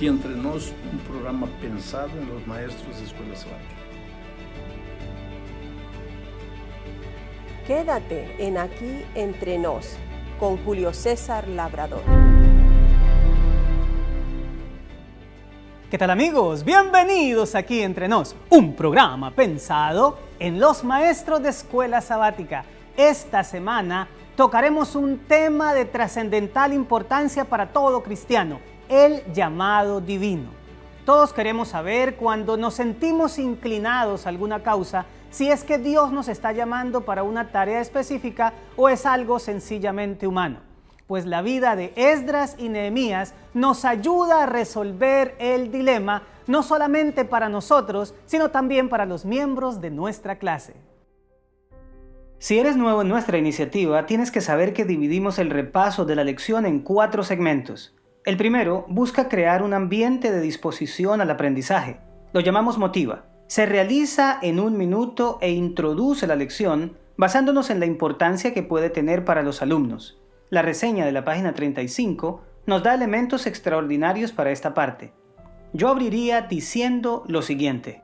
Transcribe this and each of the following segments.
Aquí Entre Nos, un programa pensado en los maestros de Escuela Sabática. Quédate en Aquí Entre Nos con Julio César Labrador. ¿Qué tal, amigos? Bienvenidos Aquí Entre Nos, un programa pensado en los maestros de Escuela Sabática. Esta semana tocaremos un tema de trascendental importancia para todo cristiano, el llamado divino. Todos queremos saber cuando nos sentimos inclinados a alguna causa, si es que Dios nos está llamando para una tarea específica o es algo sencillamente humano. Pues la vida de Esdras y Nehemías nos ayuda a resolver el dilema, no solamente para nosotros, sino también para los miembros de nuestra clase. Si eres nuevo en nuestra iniciativa, tienes que saber que dividimos el repaso de la lección en 4 segmentos. El primero busca crear un ambiente de disposición al aprendizaje. Lo llamamos Motiva. Se realiza en 1 minuto e introduce la lección basándonos en la importancia que puede tener para los alumnos. La reseña de la página 35 nos da elementos extraordinarios para esta parte. Yo abriría diciendo lo siguiente.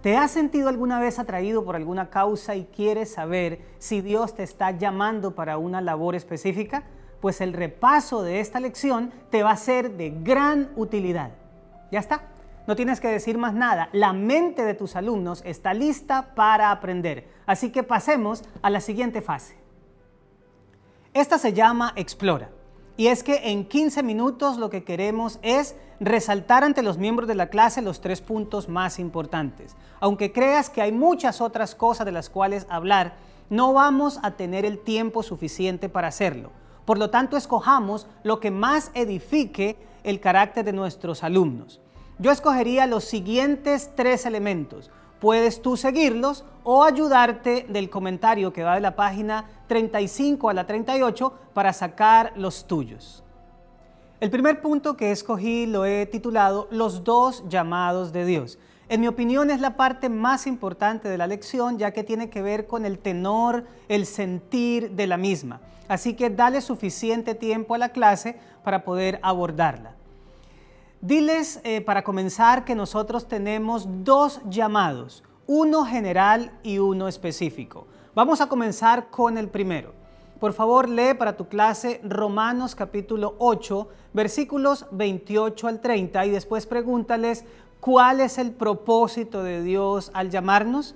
¿Te has sentido alguna vez atraído por alguna causa y quieres saber si Dios te está llamando para una labor específica? Pues el repaso de esta lección te va a ser de gran utilidad. Ya está. No tienes que decir más nada. La mente de tus alumnos está lista para aprender. Así que pasemos a la siguiente fase. Esta se llama Explora. Y es que en 15 minutos lo que queremos es resaltar ante los miembros de la clase los 3 puntos más importantes. Aunque creas que hay muchas otras cosas de las cuales hablar, no vamos a tener el tiempo suficiente para hacerlo. Por lo tanto, escojamos lo que más edifique el carácter de nuestros alumnos. Yo escogería los siguientes 3 elementos. Puedes tú seguirlos o ayudarte del comentario que va de la página 35 a la 38 para sacar los tuyos. El primer punto que escogí lo he titulado Los 2 llamados de Dios. En mi opinión es la parte más importante de la lección, ya que tiene que ver con el tenor, el sentir de la misma. Así que dale suficiente tiempo a la clase para poder abordarla. Diles para comenzar que nosotros tenemos 2 llamados, uno general y uno específico. Vamos a comenzar con el primero. Por favor, lee para tu clase Romanos capítulo 8, versículos 28 al 30 y después pregúntales cuál es el propósito de Dios al llamarnos.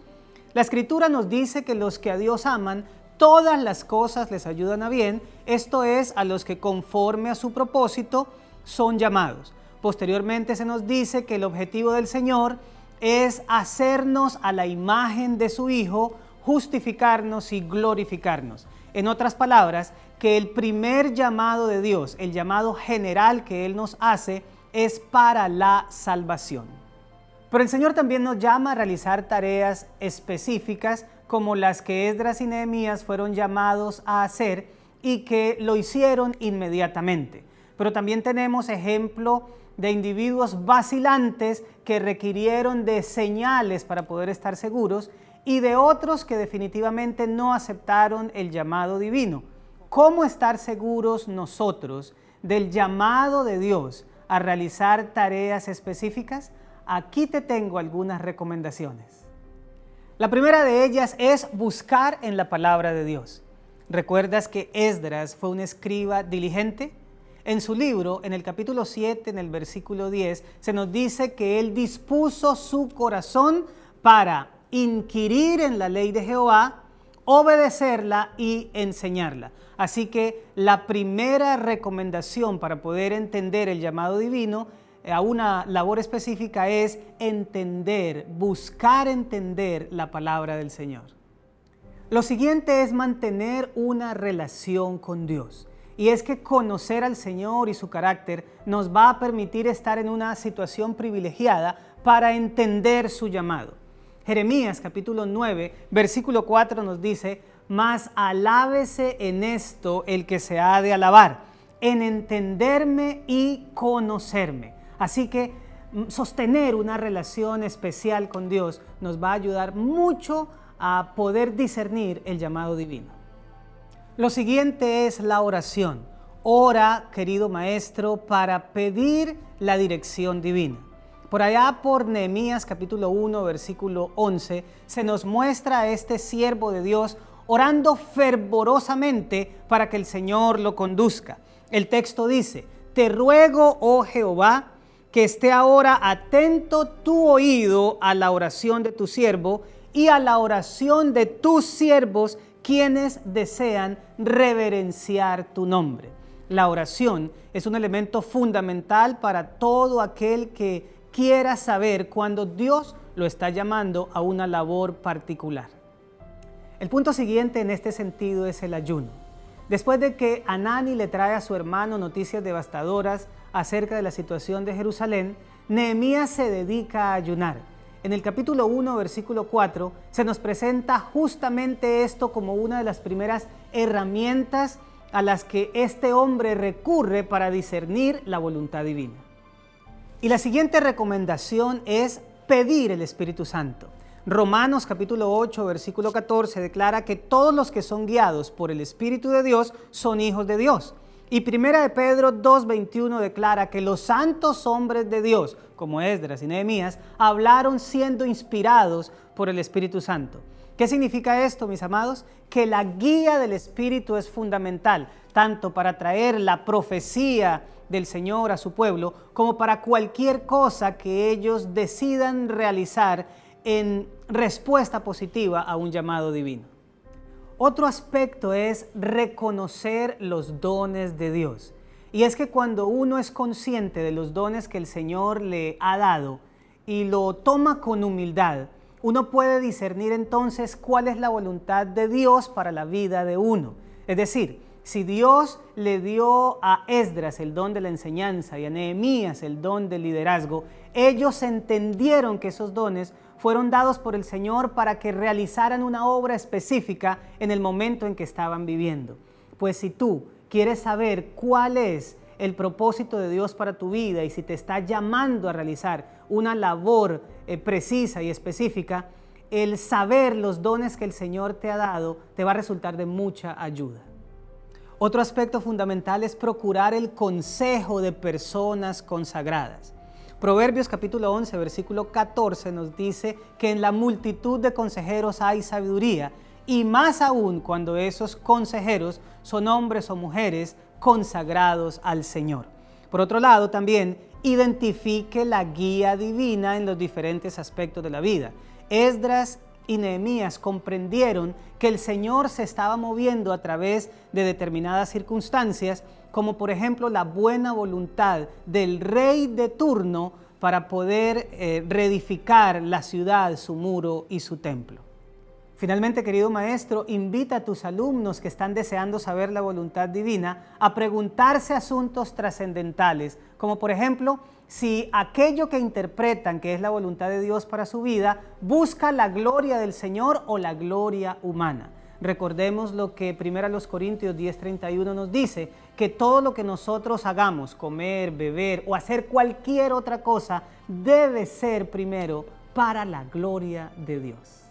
La Escritura nos dice que los que a Dios aman, todas las cosas les ayudan a bien, esto es, a los que conforme a su propósito son llamados. Posteriormente se nos dice que el objetivo del Señor es hacernos a la imagen de su Hijo, justificarnos y glorificarnos. En otras palabras, que el primer llamado de Dios, el llamado general que Él nos hace, es para la salvación. Pero el Señor también nos llama a realizar tareas específicas como las que Esdras y Nehemías fueron llamados a hacer y que lo hicieron inmediatamente. Pero también tenemos ejemplo de individuos vacilantes que requirieron de señales para poder estar seguros y de otros que definitivamente no aceptaron el llamado divino. ¿Cómo estar seguros nosotros del llamado de Dios a realizar tareas específicas? Aquí te tengo algunas recomendaciones. La primera de ellas es buscar en la palabra de Dios. ¿Recuerdas que Esdras fue un escriba diligente? En su libro, en el capítulo 7, en el versículo 10, se nos dice que él dispuso su corazón para inquirir en la ley de Jehová, obedecerla y enseñarla. Así que la primera recomendación para poder entender el llamado divino a una labor específica es entender, buscar entender la palabra del Señor. Lo siguiente es mantener una relación con Dios. Y es que conocer al Señor y su carácter nos va a permitir estar en una situación privilegiada para entender su llamado. Jeremías capítulo 9, versículo 4 nos dice: mas alábese en esto el que se ha de alabar, en entenderme y conocerme. Así que sostener una relación especial con Dios nos va a ayudar mucho a poder discernir el llamado divino. Lo siguiente es la oración. ora, querido maestro, para pedir la dirección divina. Por allá por Nehemías capítulo 1, versículo 11, se nos muestra a este siervo de Dios orando fervorosamente para que el Señor lo conduzca. El texto dice: te ruego, oh Jehová, que esté ahora atento tu oído a la oración de tu siervo y a la oración de tus siervos, quienes desean reverenciar tu nombre. La oración es un elemento fundamental para todo aquel que quiera saber cuando Dios lo está llamando a una labor particular. El punto siguiente en este sentido es el ayuno. Después de que Hanani le trae a su hermano noticias devastadoras acerca de la situación de Jerusalén, Nehemías se dedica a ayunar. En el capítulo 1, versículo 4, se nos presenta justamente esto como una de las primeras herramientas a las que este hombre recurre para discernir la voluntad divina. Y la siguiente recomendación es pedir el Espíritu Santo. Romanos capítulo 8, versículo 14 declara que todos los que son guiados por el Espíritu de Dios son hijos de Dios. Y primera de Pedro 2:21 declara que los santos hombres de Dios, como Esdras y Nehemías, hablaron siendo inspirados por el Espíritu Santo. ¿Qué significa esto, mis amados? Que la guía del Espíritu es fundamental, tanto para traer la profecía del Señor a su pueblo, como para cualquier cosa que ellos decidan realizar en respuesta positiva a un llamado divino. Otro aspecto es reconocer los dones de Dios. Y es que cuando uno es consciente de los dones que el Señor le ha dado y lo toma con humildad, uno puede discernir entonces cuál es la voluntad de Dios para la vida de uno. Es decir, si Dios le dio a Esdras el don de la enseñanza y a Nehemías el don del liderazgo, ellos entendieron que esos dones fueron dados por el Señor para que realizaran una obra específica en el momento en que estaban viviendo. Pues si tú quieres saber cuál es el propósito de Dios para tu vida y si te está llamando a realizar una labor precisa y específica, el saber los dones que el Señor te ha dado te va a resultar de mucha ayuda. Otro aspecto fundamental es procurar el consejo de personas consagradas. Proverbios capítulo 11, versículo 14 nos dice que en la multitud de consejeros hay sabiduría, y más aún cuando esos consejeros son hombres o mujeres consagrados al Señor. Por otro lado, también identifique la guía divina en los diferentes aspectos de la vida. Esdras y Nehemías comprendieron que el Señor se estaba moviendo a través de determinadas circunstancias, como por ejemplo la buena voluntad del rey de turno para poder reedificar la ciudad, su muro y su templo. Finalmente, querido maestro, invita a tus alumnos que están deseando saber la voluntad divina a preguntarse asuntos trascendentales, como por ejemplo, si aquello que interpretan que es la voluntad de Dios para su vida busca la gloria del Señor o la gloria humana. Recordemos lo que 1 Corintios 10:31 nos dice, que todo lo que nosotros hagamos, comer, beber o hacer cualquier otra cosa, debe ser primero para la gloria de Dios.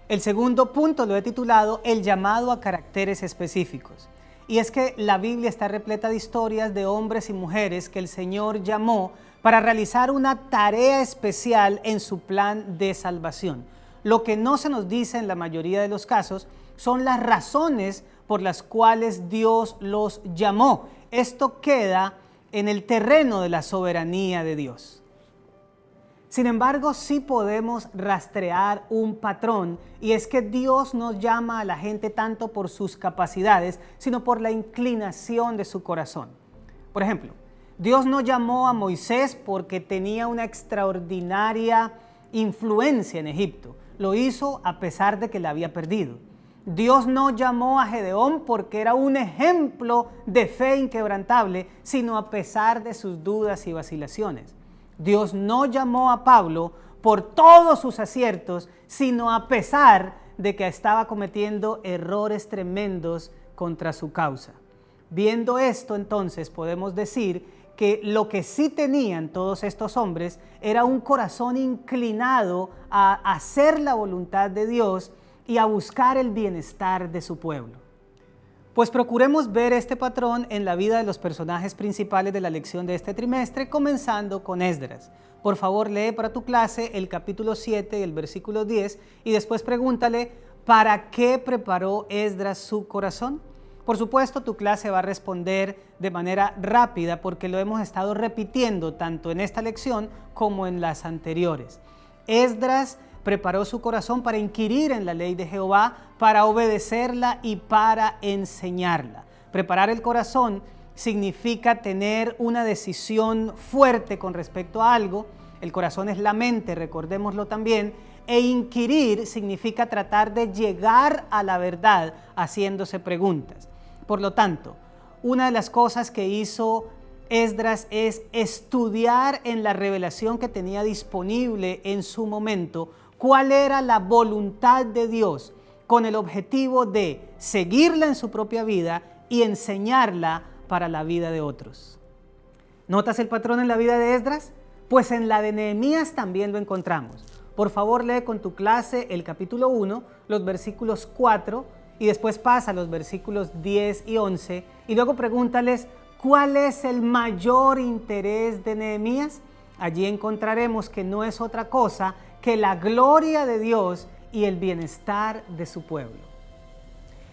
El segundo punto lo he titulado El llamado a caracteres específicos. Y es que la Biblia está repleta de historias de hombres y mujeres que el Señor llamó para realizar una tarea especial en su plan de salvación. Lo que no se nos dice en la mayoría de los casos son las razones por las cuales Dios los llamó. Esto queda en el terreno de la soberanía de Dios. Sin embargo, sí podemos rastrear un patrón, y es que Dios nos llama a la gente tanto por sus capacidades, sino por la inclinación de su corazón. Por ejemplo, Dios no llamó a Moisés porque tenía una extraordinaria influencia en Egipto. Lo hizo a pesar de que la había perdido. Dios no llamó a Gedeón porque era un ejemplo de fe inquebrantable, sino a pesar de sus dudas y vacilaciones. Dios no llamó a Pablo por todos sus aciertos, sino a pesar de que estaba cometiendo errores tremendos contra su causa. Viendo esto, entonces, podemos decir que lo que sí tenían todos estos hombres era un corazón inclinado a hacer la voluntad de Dios y a buscar el bienestar de su pueblo. Pues procuremos ver este patrón en la vida de los personajes principales de la lección de este trimestre, comenzando con Esdras. Por favor, lee para tu clase el capítulo 7 y el versículo 10 y después pregúntale, ¿para qué preparó Esdras su corazón? Por supuesto, tu clase va a responder de manera rápida porque lo hemos estado repitiendo tanto en esta lección como en las anteriores. Esdras preparó su corazón para inquirir en la ley de Jehová, para obedecerla y para enseñarla. Preparar el corazón significa tener una decisión fuerte con respecto a algo. El corazón es la mente, recordémoslo también. E inquirir significa tratar de llegar a la verdad haciéndose preguntas. Por lo tanto, una de las cosas que hizo Esdras es estudiar en la revelación que tenía disponible en su momento cuál era la voluntad de Dios con el objetivo de seguirla en su propia vida y enseñarla para la vida de otros. ¿Notas el patrón en la vida de Esdras? Pues en la de Nehemías también lo encontramos. Por favor, lee con tu clase el capítulo 1, los versículos 4 y después pasa a los versículos 10 y 11 y luego pregúntales ¿cuál es el mayor interés de Nehemías? Allí encontraremos que no es otra cosa que la gloria de Dios y el bienestar de su pueblo.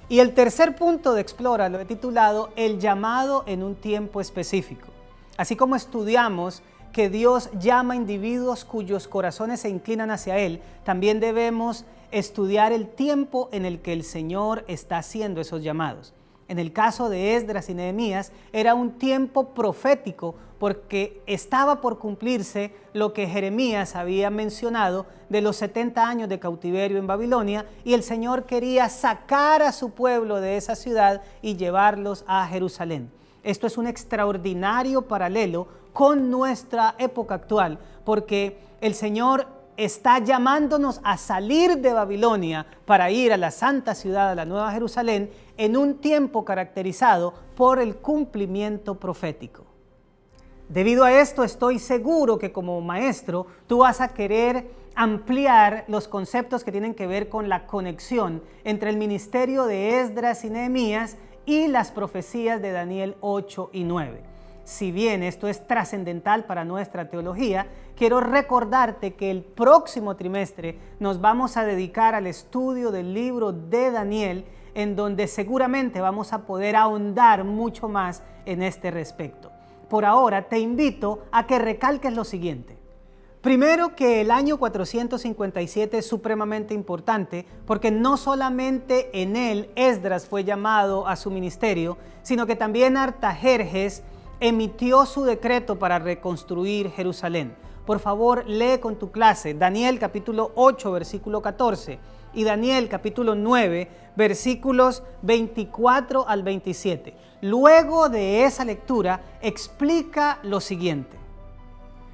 Y el tercer punto de Explora lo he titulado El llamado en un tiempo específico. Así como estudiamos que Dios llama a individuos cuyos corazones se inclinan hacia Él, también debemos estudiar el tiempo en el que el Señor está haciendo esos llamados. En el caso de Esdras y Nehemías era un tiempo profético porque estaba por cumplirse lo que Jeremías había mencionado de los 70 años de cautiverio en Babilonia y el Señor quería sacar a su pueblo de esa ciudad y llevarlos a Jerusalén. Esto es un extraordinario paralelo con nuestra época actual porque el Señor está llamándonos a salir de Babilonia para ir a la santa ciudad, a la Nueva Jerusalén, en un tiempo caracterizado por el cumplimiento profético. Debido a esto, estoy seguro que como maestro tú vas a querer ampliar los conceptos que tienen que ver con la conexión entre el ministerio de Esdras y Nehemías y las profecías de Daniel 8 y 9. Si bien esto es trascendental para nuestra teología, quiero recordarte que el próximo trimestre nos vamos a dedicar al estudio del libro de Daniel, en donde seguramente vamos a poder ahondar mucho más en este respecto. Por ahora te invito a que recalques lo siguiente. Primero, que el año 457 es supremamente importante porque no solamente en él Esdras fue llamado a su ministerio, sino que también Artajerjes emitió su decreto para reconstruir Jerusalén. Por favor, lee con tu clase Daniel capítulo 8, versículo 14 y Daniel capítulo 9, versículos 24 al 27. Luego de esa lectura, explica lo siguiente.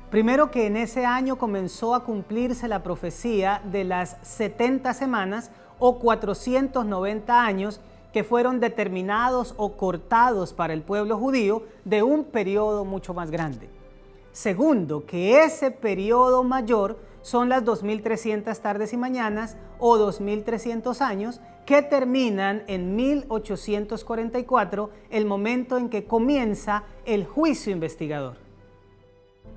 Primero, que en ese año comenzó a cumplirse la profecía de las 70 semanas o 490 años que fueron determinados o cortados para el pueblo judío de un periodo mucho más grande. Segundo, que ese periodo mayor son las 2300 tardes y mañanas o 2300 años que terminan en 1844, el momento en que comienza el juicio investigador.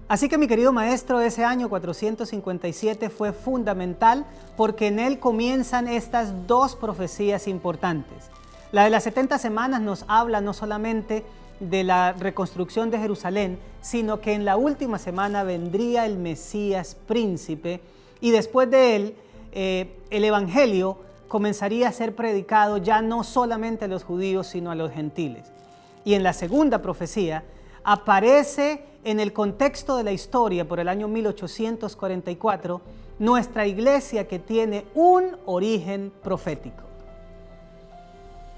Así que mi querido maestro, ese año 457 fue fundamental porque en él comienzan estas dos profecías importantes. La de las 70 semanas nos habla no solamente de la reconstrucción de Jerusalén, sino que en la última semana vendría el Mesías príncipe y después de él el Evangelio comenzaría a ser predicado ya no solamente a los judíos, sino a los gentiles. Y en la segunda profecía aparece en el contexto de la historia por el año 1844 nuestra iglesia que tiene un origen profético.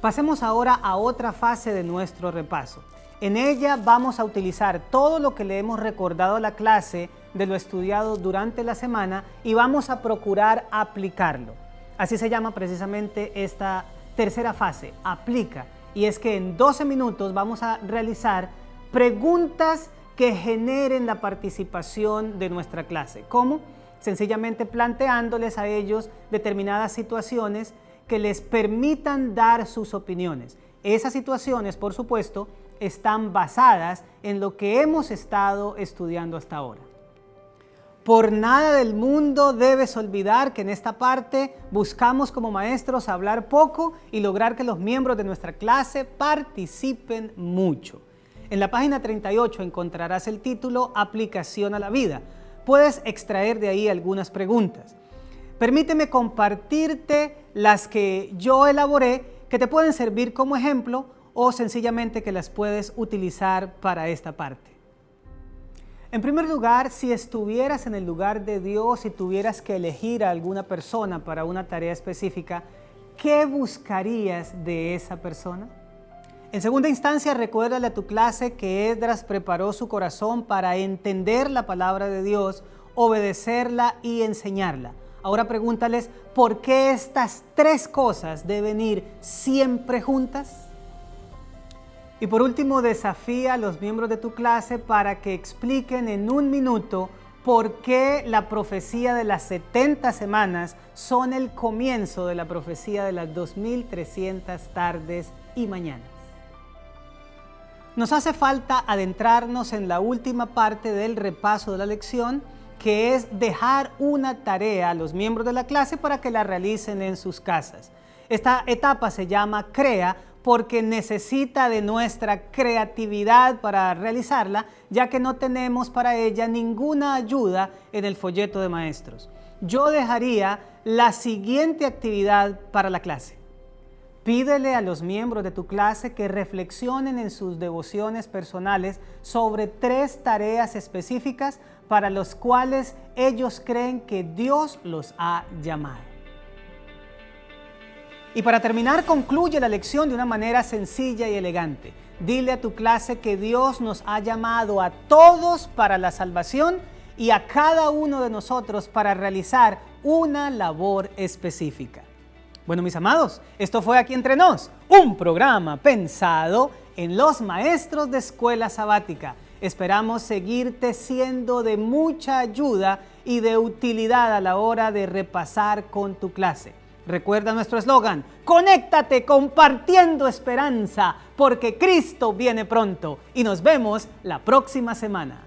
Pasemos ahora a otra fase de nuestro repaso. En ella vamos a utilizar todo lo que le hemos recordado a la clase de lo estudiado durante la semana y vamos a procurar aplicarlo. Así se llama precisamente esta tercera fase, aplica. Y es que en 12 minutos vamos a realizar preguntas que generen la participación de nuestra clase. ¿Cómo? Sencillamente planteándoles a ellos determinadas situaciones que les permitan dar sus opiniones. Esas situaciones, por supuesto, están basadas en lo que hemos estado estudiando hasta ahora. Por nada del mundo debes olvidar que en esta parte buscamos como maestros hablar poco y lograr que los miembros de nuestra clase participen mucho. En la página 38 encontrarás el título Aplicación a la vida. Puedes extraer de ahí algunas preguntas. Permíteme compartirte las que yo elaboré que te pueden servir como ejemplo o sencillamente que las puedes utilizar para esta parte. En primer lugar, si estuvieras en el lugar de Dios y tuvieras que elegir a alguna persona para una tarea específica, ¿qué buscarías de esa persona? En segunda instancia, recuérdale a tu clase que Esdras preparó su corazón para entender la palabra de Dios, obedecerla y enseñarla. Ahora pregúntales, ¿por qué estas tres cosas deben ir siempre juntas? Y por último, desafía a los miembros de tu clase para que expliquen en 1 minuto por qué la profecía de las 70 semanas son el comienzo de la profecía de las 2300 tardes y mañanas. Nos hace falta adentrarnos en la última parte del repaso de la lección, que es dejar una tarea a los miembros de la clase para que la realicen en sus casas. Esta etapa se llama CREA porque necesita de nuestra creatividad para realizarla, ya que no tenemos para ella ninguna ayuda en el folleto de maestros. Yo dejaría la siguiente actividad para la clase. Pídele a los miembros de tu clase que reflexionen en sus devociones personales sobre 3 tareas específicas para las cuales ellos creen que Dios los ha llamado. Y para terminar, concluye la lección de una manera sencilla y elegante. Dile a tu clase que Dios nos ha llamado a todos para la salvación y a cada uno de nosotros para realizar una labor específica. Bueno, mis amados, esto fue Aquí Entre Nos, un programa pensado en los maestros de escuela sabática. Esperamos seguirte siendo de mucha ayuda y de utilidad a la hora de repasar con tu clase. Recuerda nuestro eslogan: conéctate compartiendo esperanza, porque Cristo viene pronto. Y nos vemos la próxima semana.